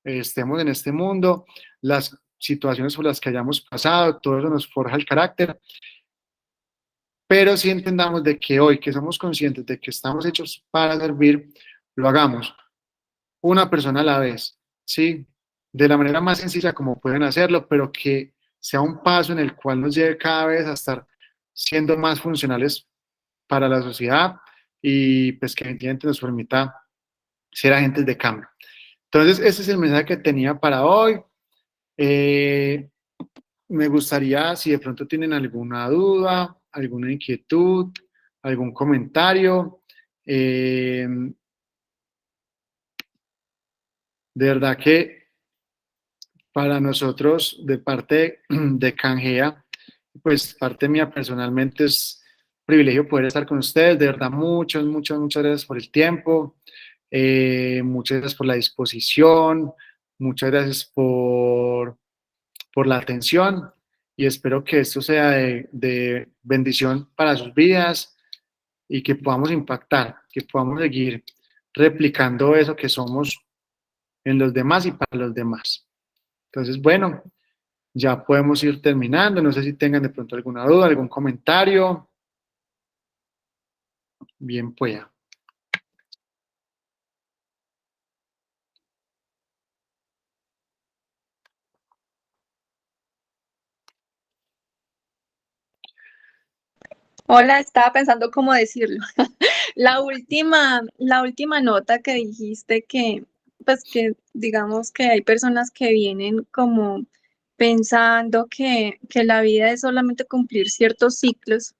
Speaker 1: estemos en este mundo, las situaciones por las que hayamos pasado, todo eso nos forja el carácter, pero sí entendamos de que hoy que somos conscientes de que estamos hechos para servir, lo hagamos una persona a la vez, ¿sí? De la manera más sencilla como pueden hacerlo, pero que sea un paso en el cual nos lleve cada vez a estar siendo más funcionales para la sociedad y pues que evidentemente nos permita ser agentes de cambio. Entonces, ese es el mensaje que tenía para hoy. Me gustaría, si de pronto tienen alguna duda, alguna inquietud, algún comentario. De verdad que para nosotros, de parte de Cangea, pues parte mía personalmente es un privilegio poder estar con ustedes. De verdad, muchas gracias por el tiempo, muchas gracias por la disposición, muchas gracias por la atención y espero que esto sea de bendición para sus vidas y que podamos impactar, que podamos seguir replicando eso que somos en los demás y para los demás. Entonces, bueno, ya podemos ir terminando. No sé si tengan de pronto alguna duda, algún comentario. Bien, pues.
Speaker 3: Hola, estaba pensando cómo decirlo. La última nota que dijiste que, pues que digamos que hay personas que vienen como pensando que la vida es solamente cumplir ciertos ciclos,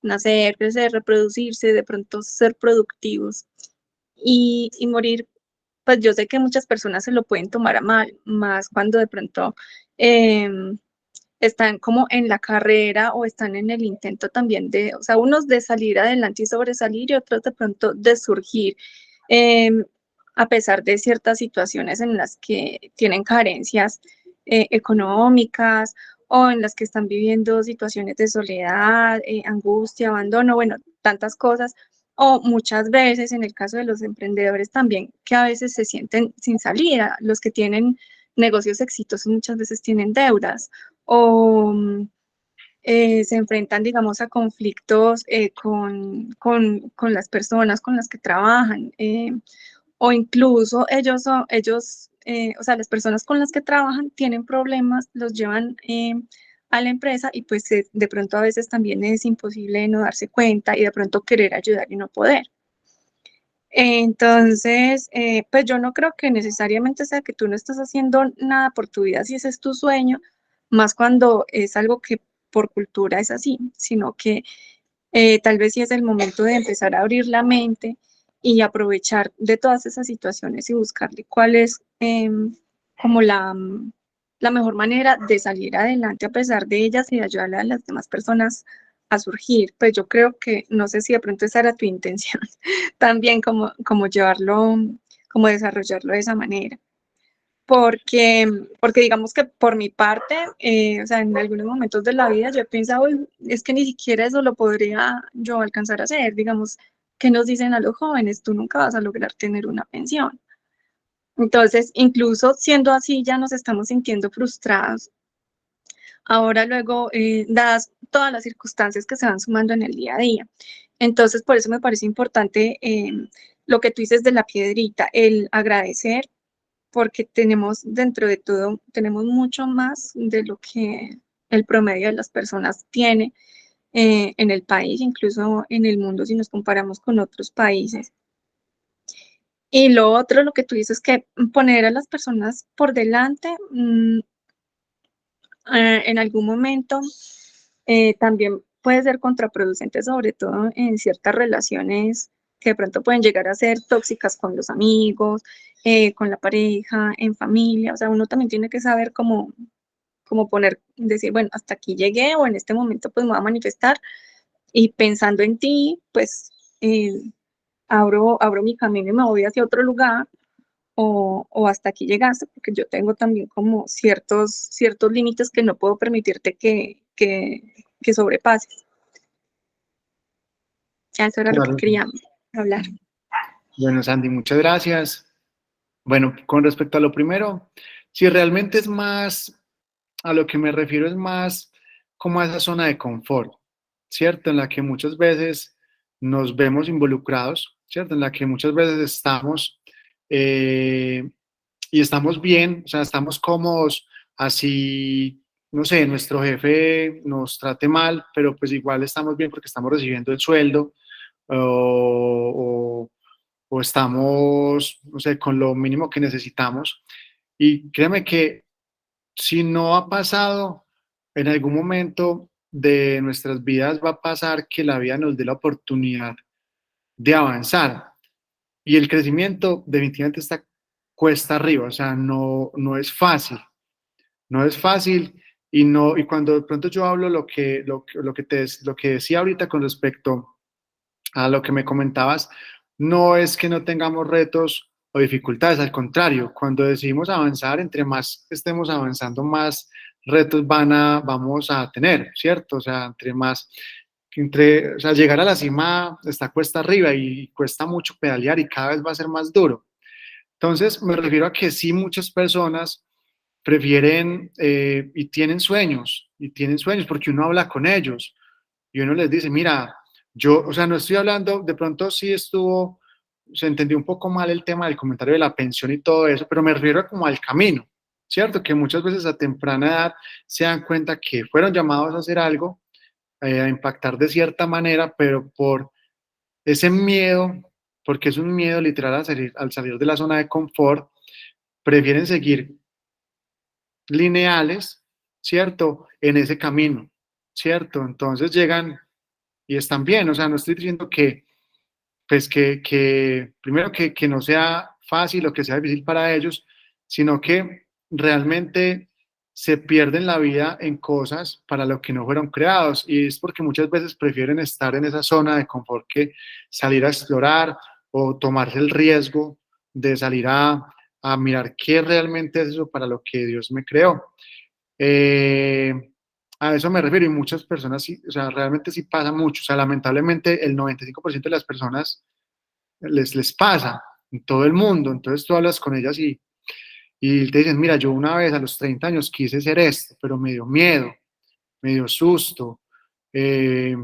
Speaker 3: nacer, crecer, reproducirse, de pronto ser productivos y morir. Pues yo sé que muchas personas se lo pueden tomar a mal, más cuando de pronto están como en la carrera o están en el intento también de, o sea, unos de salir adelante y sobresalir y otros de pronto de surgir, eh, a pesar de ciertas situaciones en las que tienen carencias económicas o en las que están viviendo situaciones de soledad, angustia, abandono, bueno, tantas cosas. O muchas veces, en el caso de los emprendedores también, que a veces se sienten sin salida, los que tienen negocios exitosos muchas veces tienen deudas o se enfrentan, digamos, a conflictos con las personas con las que trabajan, o incluso o sea, las personas con las que trabajan tienen problemas, los llevan a la empresa y pues de pronto a veces también es imposible no darse cuenta y de pronto querer ayudar y no poder. Entonces, pues yo no creo que necesariamente sea que tú no estás haciendo nada por tu vida si ese es tu sueño, más cuando es algo que por cultura es así, sino que tal vez sí es el momento de empezar a abrir la mente y aprovechar de todas esas situaciones y buscarle cuál es como la mejor manera de salir adelante a pesar de ellas y de ayudar a las demás personas a surgir. Pues yo creo que, no sé si de pronto esa era tu intención, también como llevarlo, como desarrollarlo de esa manera. Porque digamos que por mi parte, o sea, en algunos momentos de la vida yo he pensado, "Uy, es que ni siquiera eso lo podría yo alcanzar a hacer, digamos, que nos dicen a los jóvenes, tú nunca vas a lograr tener una pensión. Entonces, incluso siendo así, ya nos estamos sintiendo frustrados. Ahora luego, dadas todas las circunstancias que se van sumando en el día a día. Entonces, por eso me parece importante lo que tú dices de la piedrita, el agradecer porque tenemos dentro de todo, tenemos mucho más de lo que el promedio de las personas tiene en el país, incluso en el mundo si nos comparamos con otros países. Y lo otro, lo que tú dices, que poner a las personas por delante en algún momento también puede ser contraproducente, sobre todo en ciertas relaciones que de pronto pueden llegar a ser tóxicas con los amigos, con la pareja, en familia. O sea, uno también tiene que saber cómo poner, decir, bueno, hasta aquí llegué o en este momento pues me voy a manifestar y pensando en ti, pues eh, abro mi camino y me voy hacia otro lugar o hasta aquí llegaste, porque yo tengo también como ciertos límites que no puedo permitirte que sobrepases. Eso era lo que
Speaker 1: Claro.
Speaker 3: quería hablar.
Speaker 1: Bueno, Sandy, muchas gracias. Bueno, con respecto a lo primero, si realmente es más, a lo que me refiero es más como a esa zona de confort, ¿cierto? En la que muchas veces nos vemos involucrados, ¿cierto? En la que muchas veces estamos eh, y estamos bien, o sea, estamos cómodos, así, no sé, nuestro jefe nos trate mal, pero pues igual estamos bien porque estamos recibiendo el sueldo o, o estamos, no sé, con lo mínimo que necesitamos. Y créeme que si no ha pasado en algún momento de nuestras vidas va a pasar que la vida nos dé la oportunidad de avanzar. Y el crecimiento definitivamente está cuesta arriba, o sea, no es fácil, no es fácil. Y cuando de pronto yo hablo lo que decía ahorita con respecto a lo que me comentabas, no es que no tengamos retos o dificultades, al contrario, cuando decidimos avanzar, entre más estemos avanzando, más retos vamos a tener, ¿cierto? O sea, o sea, llegar a la cima está cuesta arriba y cuesta mucho pedalear y cada vez va a ser más duro. Entonces, me refiero a que sí, muchas personas prefieren y tienen sueños porque uno habla con ellos y uno les dice, mira, yo, o sea, no estoy hablando, de pronto sí se entendió un poco mal el tema del comentario de la pensión y todo eso, pero me refiero como al camino, ¿cierto? Que muchas veces a temprana edad se dan cuenta que fueron llamados a hacer algo, a impactar de cierta manera, pero por ese miedo, porque es un miedo literal al salir de la zona de confort, prefieren seguir lineales, ¿cierto? En ese camino, ¿cierto? Entonces llegan y están bien, o sea, no estoy diciendo que, pues que primero que no sea fácil o que sea difícil para ellos, sino que realmente se pierden la vida en cosas para lo que no fueron creados y es porque muchas veces prefieren estar en esa zona de confort que salir a explorar o tomarse el riesgo de salir a mirar qué realmente es eso para lo que Dios me creó. Eh, a eso me refiero y muchas personas, sí, o sea, realmente sí pasa mucho. O sea, lamentablemente el 95% de las personas les pasa en todo el mundo. Entonces tú hablas con ellas y te dicen, mira, yo una vez a los 30 años quise ser esto, pero me dio miedo, me dio susto. eh,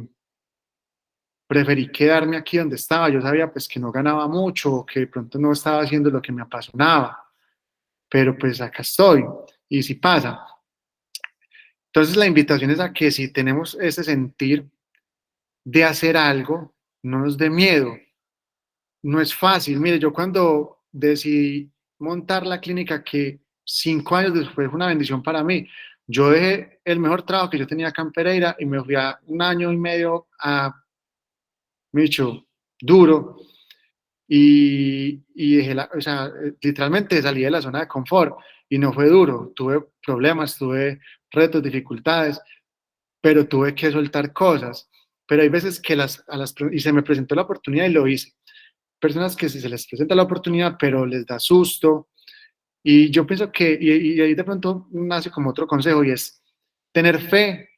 Speaker 1: Preferí quedarme aquí donde estaba. Yo sabía pues que no ganaba mucho, que de pronto no estaba haciendo lo que me apasionaba, pero pues acá estoy y sí pasa. Entonces la invitación es a que si tenemos ese sentir de hacer algo, no nos dé miedo. No es fácil. Mire, yo cuando decidí montar la clínica, que 5 años después fue una bendición para mí, yo dejé el mejor trabajo que yo tenía acá en Pereira y me fui a 1 año y medio a Micho, duro, y dejé o sea, literalmente salí de la zona de confort y no fue duro. Tuve problemas, tuve retos, dificultades, pero tuve que soltar cosas. Pero hay veces que y se me presentó la oportunidad y lo hice. Personas que se les presenta la oportunidad, pero les da susto. Y yo pienso y ahí de pronto nace como otro consejo y es tener fe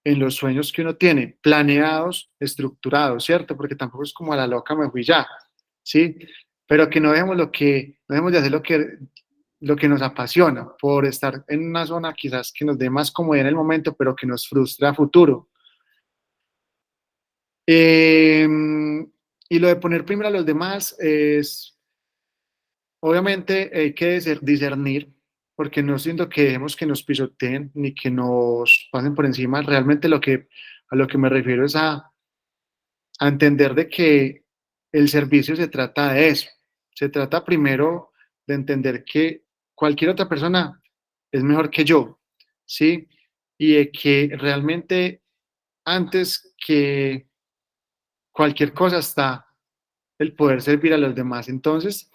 Speaker 1: en los sueños que uno tiene, planeados, estructurados, ¿cierto? Porque tampoco es como a la loca me fui ya, ¿sí? Pero que no dejemos de hacer lo que nos apasiona por estar en una zona quizás que nos dé más comodidad en el momento, pero que nos frustra a futuro. Eh, y lo de poner primero a los demás es, obviamente, hay que discernir, porque no siento que dejemos que nos pisoteen ni que nos pasen por encima. Realmente a lo que me refiero es a entender de que el servicio se trata de eso. Se trata primero de entender que cualquier otra persona es mejor que yo, ¿sí? Y de que realmente antes que cualquier cosa está el poder servir a los demás. Entonces,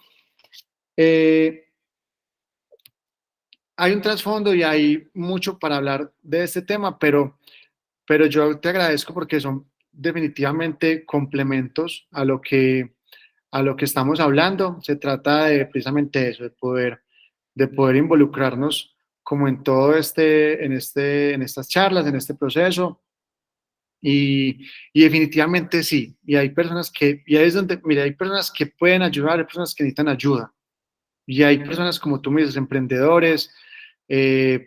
Speaker 1: eh, hay un trasfondo y hay mucho para hablar de este tema, pero yo te agradezco porque son definitivamente complementos a lo que estamos hablando. Se trata de precisamente eso, de poder involucrarnos como en todo en estas charlas, en este proceso. Y definitivamente sí. Y ahí es donde, mira, hay personas que pueden ayudar, hay personas que necesitan ayuda. Y hay personas como tú me dices, emprendedores,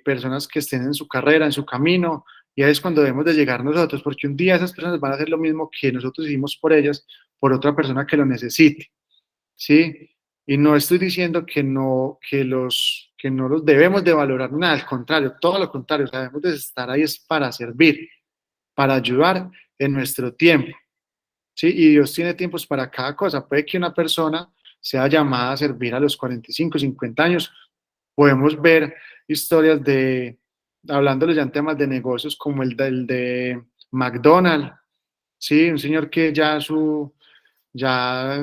Speaker 1: personas que estén en su carrera, en su camino, y ahí es cuando debemos de llegar nosotros, porque un día esas personas van a hacer lo mismo que nosotros hicimos por ellas, por otra persona que lo necesite, ¿sí? Y no estoy diciendo que no los debemos de valorar, nada, al contrario, todo lo contrario, o sea, debemos de estar ahí es para servir, para ayudar en nuestro tiempo, ¿sí? Y Dios tiene tiempos para cada cosa. Puede que una persona sea llamada a servir a los 45, 50 años. Podemos ver historias hablándolo ya en temas de negocios como el de McDonald's, ¿sí? Un señor que ya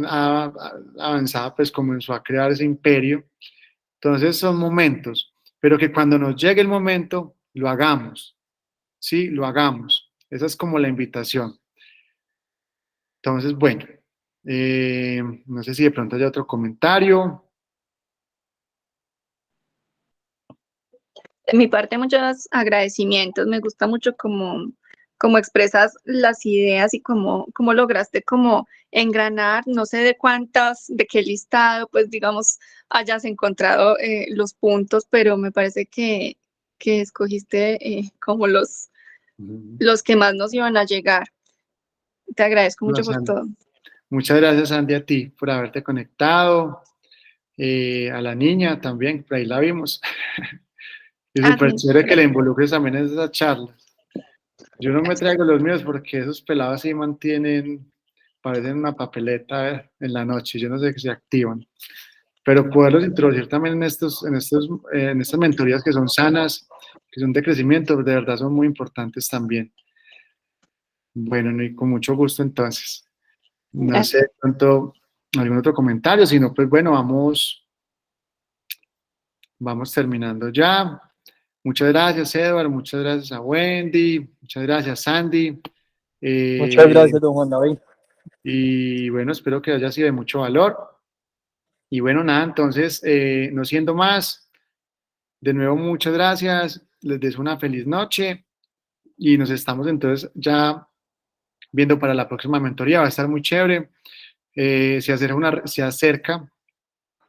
Speaker 1: ha avanzado pues comenzó a crear ese imperio. Entonces son momentos, pero que cuando nos llegue el momento, lo hagamos, ¿sí? Lo hagamos. Esa es como la invitación. Entonces, bueno, no sé si de pronto hay otro comentario.
Speaker 3: De mi parte, muchos agradecimientos. Me gusta mucho cómo expresas las ideas y cómo lograste como engranar, no sé de qué listado, pues digamos, hayas encontrado los puntos, pero me parece que escogiste como los que más nos iban a llegar. Te agradezco mucho por todo.
Speaker 1: Muchas gracias, Andy, a ti por haberte conectado. A la niña también, por ahí la vimos. Y súper chévere que le involucres también en esas charlas. Yo no me traigo los míos porque esos pelados sí parecen una papeleta en la noche, yo no sé que se activan. Pero poderlos introducir también en estas mentorías que son sanas, que son de crecimiento, de verdad son muy importantes también. Bueno, y con mucho gusto entonces. No sé, tanto algún otro comentario, sino pues bueno, vamos terminando ya. Muchas gracias, Edward, muchas gracias a Wendy, muchas gracias, Sandy.
Speaker 2: Muchas gracias, don Juan David.
Speaker 1: Y bueno, espero que haya sido de mucho valor. Y bueno, nada, entonces, no siendo más, de nuevo muchas gracias, les deseo una feliz noche y nos estamos entonces ya viendo para la próxima mentoría, va a estar muy chévere. Se acerca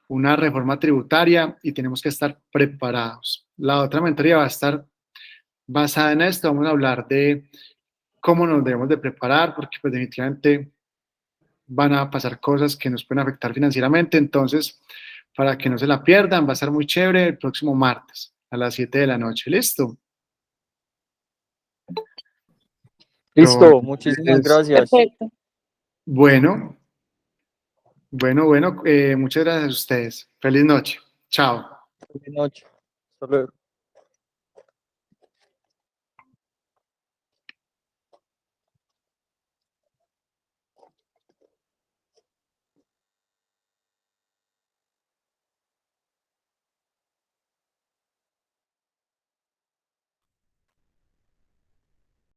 Speaker 1: una reforma tributaria y tenemos que estar preparados. La otra mentoría va a estar basada en esto, vamos a hablar de cómo nos debemos de preparar, porque pues definitivamente van a pasar cosas que nos pueden afectar financieramente, entonces para que no se la pierdan, va a estar muy chévere el próximo martes a las 7 de la noche, ¿listo?
Speaker 2: Listo, muchísimas gracias.
Speaker 3: Perfecto.
Speaker 1: Bueno, muchas gracias a ustedes. Feliz noche. Chao.
Speaker 2: Buenas noches. Hasta luego.